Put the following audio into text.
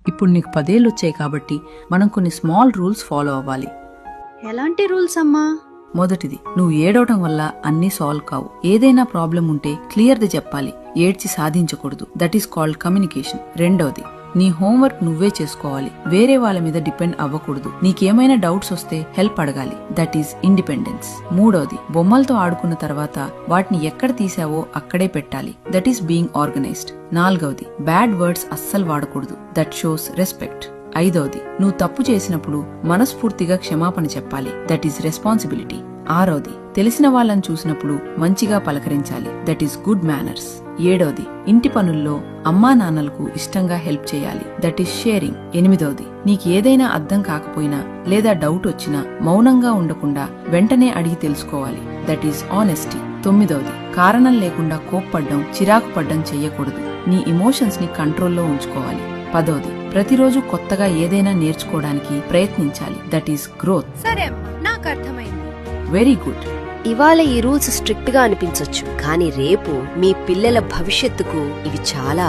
ఇప్పుడు నీకు 10 ఏళ్ళు వచ్చాయి కాబట్టి మనం కొన్ని స్మాల్ రూల్స్ ఫాలో అవ్వాలి. ఎలాంటి రూల్స్ అమ్మా? మొదటిది, నువ్వు ఏడవటం వల్ల అన్నీ సాల్వ్ కావు. ఏదైనా ప్రాబ్లం ఉంటే క్లియర్ది చెప్పాలి, ఏడ్చి సాధించకూడదు. That is called communication. రెండవది, నీ హోంవర్క్ నువ్వే చేసుకోవాలి, వేరే వాళ్ళ మీద డిపెండ్ అవ్వకూడదు. నీకేమైనా డౌట్స్ వస్తే హెల్ప్ అడగాలి. That is independence. మూడవది, బొమ్మలతో ఆడుకున్న తర్వాత వాటిని ఎక్కడ తీసావో అక్కడే పెట్టాలి. That is being organised. నాలుగవది, బ్యాడ్ వర్డ్స్ అస్సలు వాడకూడదు. That shows respect. ఐదవది, నువ్వు తప్పు చేసినప్పుడు మనస్ఫూర్తిగా క్షమాపణ చెప్పాలి. That is responsibility. ఆరవది, తెలిసిన వాళ్ళని చూసినప్పుడు మంచిగా పలకరించాలి. That is good manners. ఏడవది, ఇంటి పనుల్లో అమ్మా నాన్నలకు ఇష్టంగా హెల్ప్ చేయాలి. That is sharing. ఎనిమిదవది, నీకు ఏదైనా అర్థం కాకపోయినా లేదా డౌట్ వచ్చినా మౌనంగా ఉండకుండా వెంటనే అడిగి తెలుసుకోవాలి. That is honesty. తొమ్మిదవది, కారణం లేకుండా కోప్పడ్డం, చిరాకు పడ్డం చెయ్యకూడదు. నీ ఎమోషన్స్ ని కంట్రోల్లో ఉంచుకోవాలి. పదవది, ప్రతిరోజు కొత్తగా ఏదైనా నేర్చుకోవడానికి ప్రయత్నించాలి. That is growth. సరే అమ్మా, నాకు అర్థమైంది. Very good. ఇవాళ ఈ రూల్స్ స్ట్రిక్ట్ గా అనిపించొచ్చు, కానీ రేపు మీ పిల్లల భవిష్యత్తుకు ఇవి చాలా